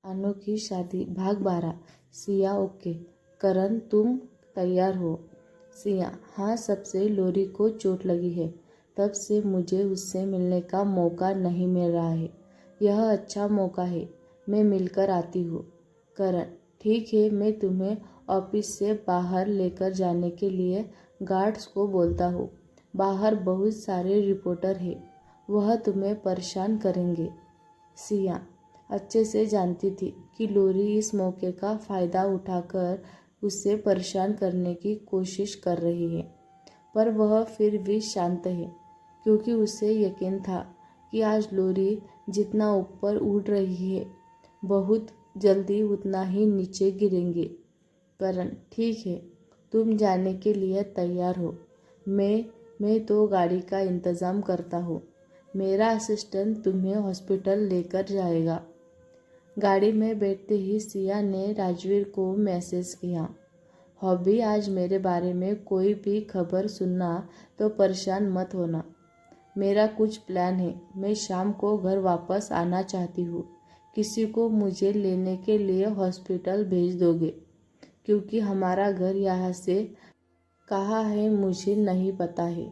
अनोखी शादी भाग 12। सिया ओके। करण तुम तैयार हो? सिया हाँ, सबसे लोरी को चोट लगी है। तब से मुझे उससे मिलने का मौका नहीं मिल रहा है। यह अच्छा मौका है, मैं मिलकर आती हूँ। करण ठीक है, मैं तुम्हें ऑफिस से बाहर लेकर जाने के लिए गार्ड्स को बोलता हूँ। बाहर बहुत सारे रिपोर्टर हैं, वह तुम्हें परेशान करेंगे। सिया अच्छे से जानती थी कि लोरी इस मौके का फ़ायदा उठाकर उसे परेशान करने की कोशिश कर रही है, पर वह फिर भी शांत है क्योंकि उसे यकीन था कि आज लोरी जितना ऊपर उड़ रही है, बहुत जल्दी उतना ही नीचे गिरेंगे। करण ठीक है, तुम जाने के लिए तैयार हो? मैं तो गाड़ी का इंतज़ाम करता हूँ। मेरा असिस्टेंट तुम्हें हॉस्पिटल लेकर जाएगा। गाड़ी में बैठते ही सिया ने राजवीर को मैसेज किया, हॉबी आज मेरे बारे में कोई भी खबर सुनना तो परेशान मत होना। मेरा कुछ प्लान है, मैं शाम को घर वापस आना चाहती हूँ। किसी को मुझे लेने के लिए हॉस्पिटल भेज दोगे? क्योंकि हमारा घर यहाँ से कहाँ है मुझे नहीं पता है।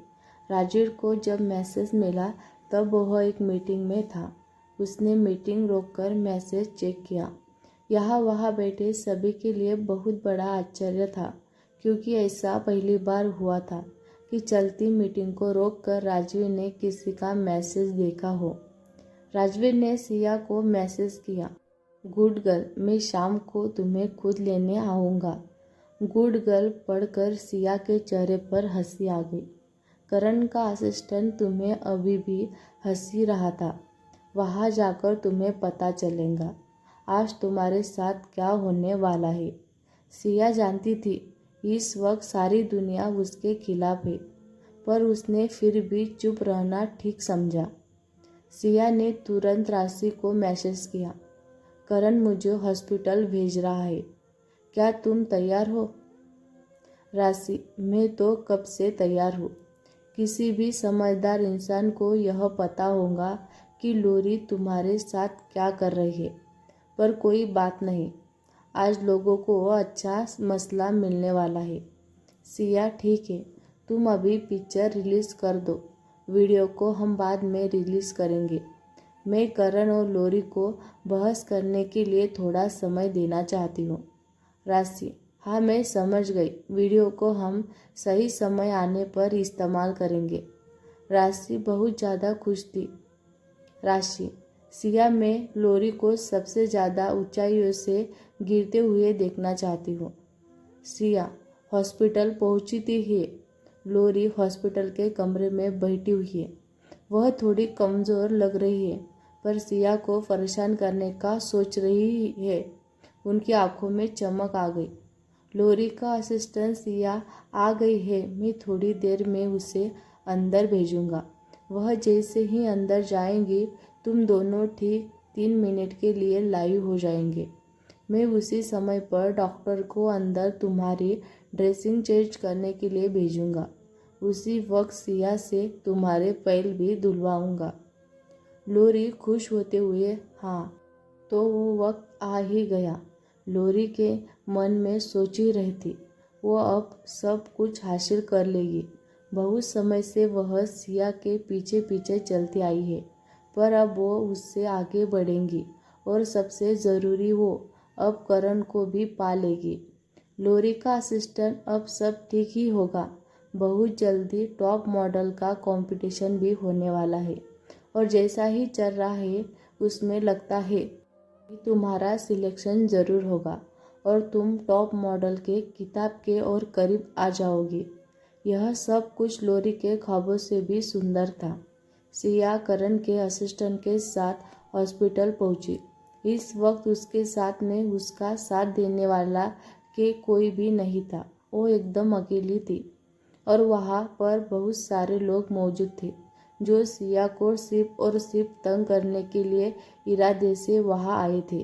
राजवीर को जब मैसेज मिला तब वह एक मीटिंग में था। उसने मीटिंग रोककर मैसेज चेक किया। यहाँ वहाँ बैठे सभी के लिए बहुत बड़ा आश्चर्य था, क्योंकि ऐसा पहली बार हुआ था कि चलती मीटिंग को रोककर राजवीर ने किसी का मैसेज देखा हो। राजवीर ने सिया को मैसेज किया, गुड गर्ल, मैं शाम को तुम्हें खुद लेने आऊँगा। गुड गर्ल पढ़कर सिया के चेहरे पर हंसी आ गई। करण का असिस्टेंट तुम्हें अभी भी हंसी रहा था। वहाँ जाकर तुम्हें पता चलेगा आज तुम्हारे साथ क्या होने वाला है। सिया जानती थी इस वक्त सारी दुनिया उसके खिलाफ है, पर उसने फिर भी चुप रहना ठीक समझा। सिया ने तुरंत राशि को मैसेज किया, करण मुझे हॉस्पिटल भेज रहा है, क्या तुम तैयार हो? राशि मैं तो कब से तैयार हूँ। किसी भी समझदार इंसान को यह पता होगा कि लोरी तुम्हारे साथ क्या कर रही है, पर कोई बात नहीं, आज लोगों को अच्छा मसला मिलने वाला है। सिया ठीक है, तुम अभी पिक्चर रिलीज़ कर दो, वीडियो को हम बाद में रिलीज़ करेंगे। मैं करण और लोरी को बहस करने के लिए थोड़ा समय देना चाहती हूँ। राशि हाँ, मैं समझ गई, वीडियो को हम सही समय आने पर इस्तेमाल करेंगे। राशि बहुत ज़्यादा खुश थी। राशि सिया मैं लोरी को सबसे ज़्यादा ऊंचाइयों से गिरते हुए देखना चाहती हूँ। सिया हॉस्पिटल पहुँचती है। लोरी हॉस्पिटल के कमरे में बैठी हुई है। वह थोड़ी कमज़ोर लग रही है, पर सिया को परेशान करने का सोच रही है। उनकी आंखों में चमक आ गई। लोरी का असिस्टेंट सिया आ गई है, मैं थोड़ी देर में उसे अंदर भेजूंगा। वह जैसे ही अंदर जाएंगी तुम दोनों ठीक 3 मिनट के लिए लाइव हो जाएंगे। मैं उसी समय पर डॉक्टर को अंदर तुम्हारी ड्रेसिंग चेंज करने के लिए भेजूंगा। उसी वक्त सिया से तुम्हारे पैर भी धुलवाऊंगा। लोरी खुश होते हुए हाँ, तो वो वक्त आ ही गया। लोरी के मन में सोची रहती, वो अब सब कुछ हासिल कर लेगी। बहुत समय से वह सिया के पीछे पीछे चलती आई है, पर अब वो उससे आगे बढ़ेंगी और सबसे ज़रूरी वो अब करण को भी पा लेगी। लोरी का असिस्टेंट अब सब ठीक ही होगा। बहुत जल्दी टॉप मॉडल का कंपटीशन भी होने वाला है, और जैसा ही चल रहा है उसमें लगता है तुम्हारा सिलेक्शन ज़रूर होगा और तुम टॉप मॉडल के किताब के और करीब आ जाओगी। यह सब कुछ लोरी के ख्वाबों से भी सुंदर था। सिया करण के असिस्टेंट के साथ हॉस्पिटल पहुंची। इस वक्त उसके साथ में उसका साथ देने वाला के कोई भी नहीं था। वो एकदम अकेली थी और वहाँ पर बहुत सारे लोग मौजूद थे जो सिया को सिर्फ और सिर्फ तंग करने के लिए इरादे से वहाँ आए थे।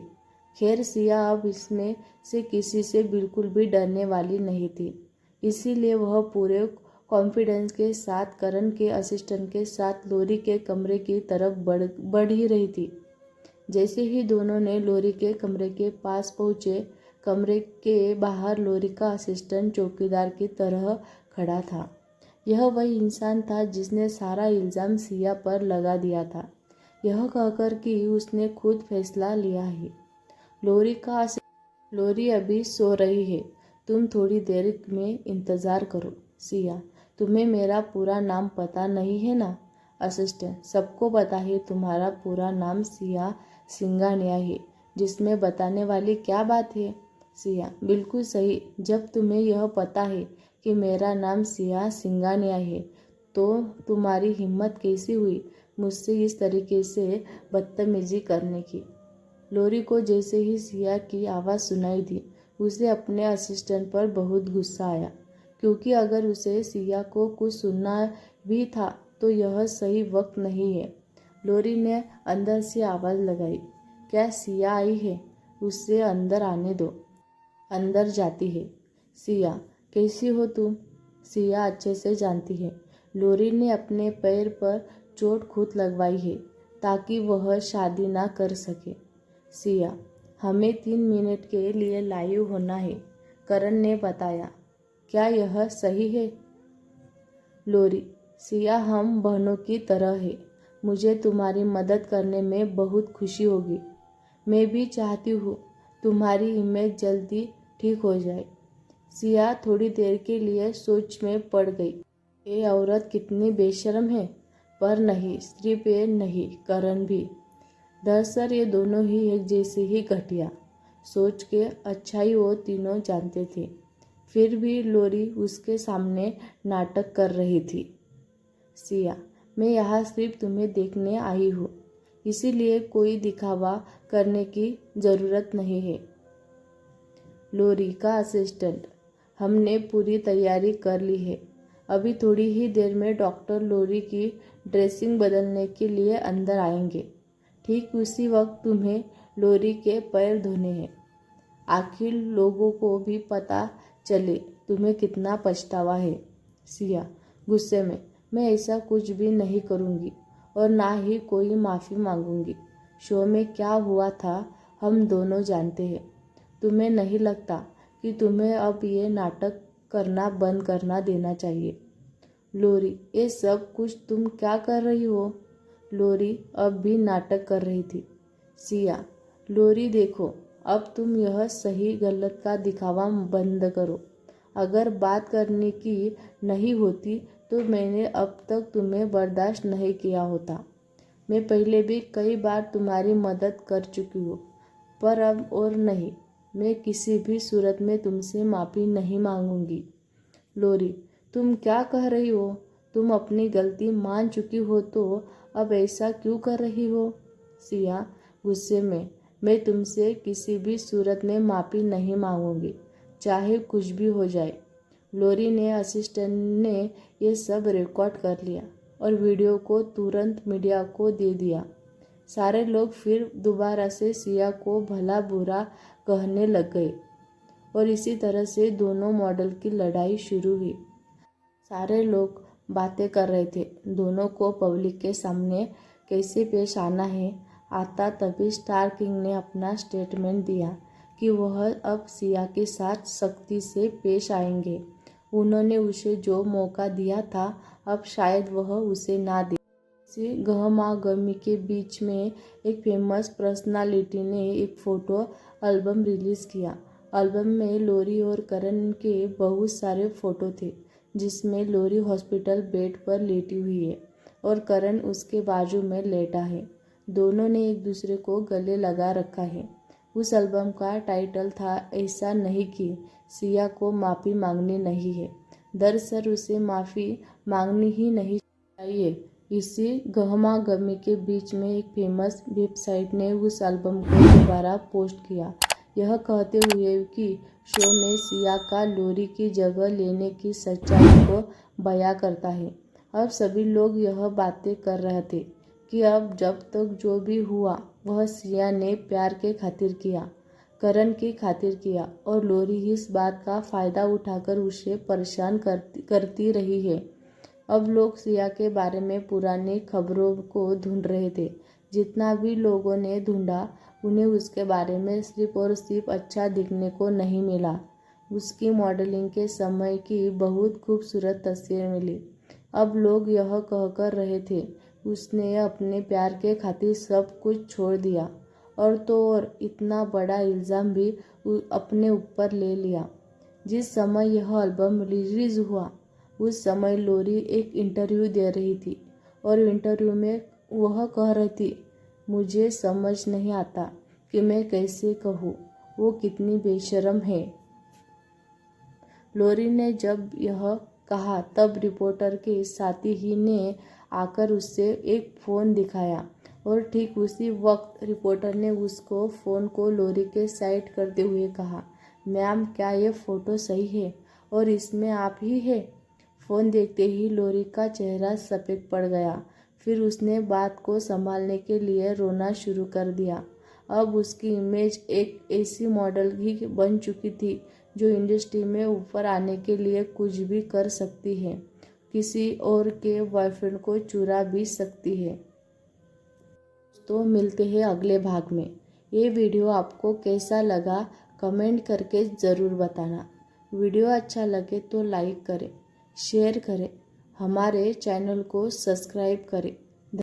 खैर सिया अब इसमें से किसी से बिल्कुल भी डरने वाली नहीं थी, इसीलिए वह पूरे कॉन्फिडेंस के साथ करण के असिस्टेंट के साथ लोरी के कमरे की तरफ बढ़ ही रही थी। जैसे ही दोनों ने लोरी के कमरे के पास पहुंचे, कमरे के बाहर लोरी का असिस्टेंट चौकीदार की तरह खड़ा था। यह वही इंसान था जिसने सारा इल्ज़ाम सिया पर लगा दिया था, यह कहकर कि उसने खुद फैसला लिया है। लोरी अभी सो रही है, तुम थोड़ी देर में इंतज़ार करो। सिया, तुम्हें मेरा पूरा नाम पता नहीं है ना? असिस्टेंट, सबको पता है तुम्हारा पूरा नाम सिया सिंघानिया है, जिसमें बताने वाली क्या बात है? सिया, बिल्कुल सही। जब तुम्हें यह पता है कि मेरा नाम सिया सिंघानिया है, तो तुम्हारी हिम्मत कैसी हुई मुझसे इस तरीके से बदतमीजी करने की? लोरी को जैसे ही सिया की आवाज़ सुनाई दी, उसे अपने असिस्टेंट पर बहुत गुस्सा आया, क्योंकि अगर उसे सिया को कुछ सुनना भी था तो यह सही वक्त नहीं है। लोरी ने अंदर से आवाज़ लगाई, क्या सिया आई है? उससे अंदर आने दो। अंदर जाती है। सिया, कैसी हो तुम? सिया अच्छे से जानती है लोरी ने अपने पैर पर चोट खुद लगवाई है ताकि वह शादी ना कर सके। सिया, हमें 3 मिनट के लिए लाइव होना है, करण ने बताया। क्या यह सही है? लोरी, सिया, हम बहनों की तरह है। मुझे तुम्हारी मदद करने में बहुत खुशी होगी। मैं भी चाहती हूँ तुम्हारी इमेज जल्दी ठीक हो जाए। सिया थोड़ी देर के लिए सोच में पड़ गई। ये औरत कितनी बेशर्म है। पर नहीं, सिर्फ ये नहीं, करण भी। दरअसल ये दोनों ही एक जैसे ही घटिया सोच के अच्छाई वो तीनों जानते थे, फिर भी लोरी उसके सामने नाटक कर रही थी। सिया, मैं यहाँ सिर्फ तुम्हें देखने आई हूँ, इसीलिए कोई दिखावा करने की ज़रूरत नहीं है। लोरी का असिस्टेंट, हमने पूरी तैयारी कर ली है। अभी थोड़ी ही देर में डॉक्टर लोरी की ड्रेसिंग बदलने के लिए अंदर आएंगे। ठीक उसी वक्त तुम्हें लोरी के पैर धोने हैं। आखिर लोगों को भी पता चले तुम्हें कितना पछतावा है। सिया गुस्से में, मैं ऐसा कुछ भी नहीं करूँगी और ना ही कोई माफ़ी मांगूंगी। शो में क्या हुआ था हम दोनों जानते हैं। तुम्हें नहीं लगता कि तुम्हें अब ये नाटक करना बंद करना देना चाहिए? लोरी, ये सब कुछ तुम क्या कर रही हो? लोरी अब भी नाटक कर रही थी। सिया, लोरी देखो, अब तुम यह सही गलत का दिखावा बंद करो। अगर बात करने की नहीं होती तो मैंने अब तक तुम्हें बर्दाश्त नहीं किया होता। मैं पहले भी कई बार तुम्हारी मदद कर चुकी हूँ, पर अब और नहीं। मैं किसी भी सूरत में तुमसे माफ़ी नहीं मांगूंगी। लोरी, तुम क्या कह रही हो? तुम अपनी गलती मान चुकी हो तो अब ऐसा क्यों कर रही हो? सिया गुस्से में, मैं तुमसे किसी भी सूरत में माफ़ी नहीं मांगूंगी, चाहे कुछ भी हो जाए। लोरी ने असिस्टेंट ने ये सब रिकॉर्ड कर लिया और वीडियो को तुरंत मीडिया को दे दिया। सारे लोग फिर दोबारा से सिया को भला बुरा कहने लग गए और इसी तरह से दोनों मॉडल की लड़ाई शुरू हुई। सारे लोग बातें कर रहे थे दोनों को पब्लिक के सामने कैसे पेश आना है आता। तभी स्टार किंग ने अपना स्टेटमेंट दिया कि वह अब सिया के साथ सख्ती से पेश आएंगे। उन्होंने उसे जो मौका दिया था अब शायद वह उसे ना दे। इसी गहमागमी के बीच में एक फेमस पर्सनालिटी ने एक फ़ोटो एल्बम रिलीज़ किया। एल्बम में लोरी और करण के बहुत सारे फ़ोटो थे, जिसमें लोरी हॉस्पिटल बेड पर लेटी हुई है और करण उसके बाजू में लेटा है। दोनों ने एक दूसरे को गले लगा रखा है। उस एल्बम का टाइटल था ऐसा नहीं कि सिया को माफ़ी मांगनी नहीं है। दरअसल उसे माफ़ी मांगनी ही नहीं चाहिए। इसी गहमागमी के बीच में एक फेमस वेबसाइट ने उस एल्बम को दोबारा पोस्ट किया, यह कहते हुए कि शो में सिया का लोरी की जगह लेने की सच्चाई को बयां करता है। अब सभी लोग यह बातें कर रहे थे कि अब जब तक जो भी हुआ वह सिया ने प्यार के खातिर किया, करण की खातिर किया और लोरी इस बात का फ़ायदा उठाकर उसे परेशान करती रही है। अब लोग सिया के बारे में पुरानी खबरों को ढूंढ रहे थे जितना भी लोगों ने ढूंढा उन्हें उसके बारे में सिर्फ और सिर्फ अच्छा दिखने को नहीं मिला। उसकी मॉडलिंग के समय की बहुत खूबसूरत तस्वीर मिली। अब लोग यह कहकर रहे थे उसने अपने प्यार के खातिर सब कुछ छोड़ दिया और तो और इतना बड़ा इल्ज़ाम भी अपने ऊपर ले लिया। जिस समय यह एल्बम रिलीज हुआ उस समय लोरी एक इंटरव्यू दे रही थी और इंटरव्यू में वह कह रही थी, मुझे समझ नहीं आता कि मैं कैसे कहूँ वो कितनी बेशर्म है। लोरी ने जब यह कहा तब रिपोर्टर के साथी ही ने आकर उससे एक फ़ोन दिखाया और ठीक उसी वक्त रिपोर्टर ने उसको फ़ोन को लोरी के साइड करते हुए कहा, मैम क्या ये फ़ोटो सही है और इसमें आप ही है? फ़ोन देखते ही लोरी का चेहरा सफ़ेद पड़ गया। फिर उसने बात को संभालने के लिए रोना शुरू कर दिया। अब उसकी इमेज एक ऐसी मॉडल ही बन चुकी थी जो इंडस्ट्री में ऊपर आने के लिए कुछ भी कर सकती है, किसी और के बॉयफ्रेंड को चुरा भी सकती है। तो मिलते हैं अगले भाग में। ये वीडियो आपको कैसा लगा कमेंट करके ज़रूर बताना। वीडियो अच्छा लगे तो लाइक करें, शेयर करें, हमारे चैनल को सब्सक्राइब करें।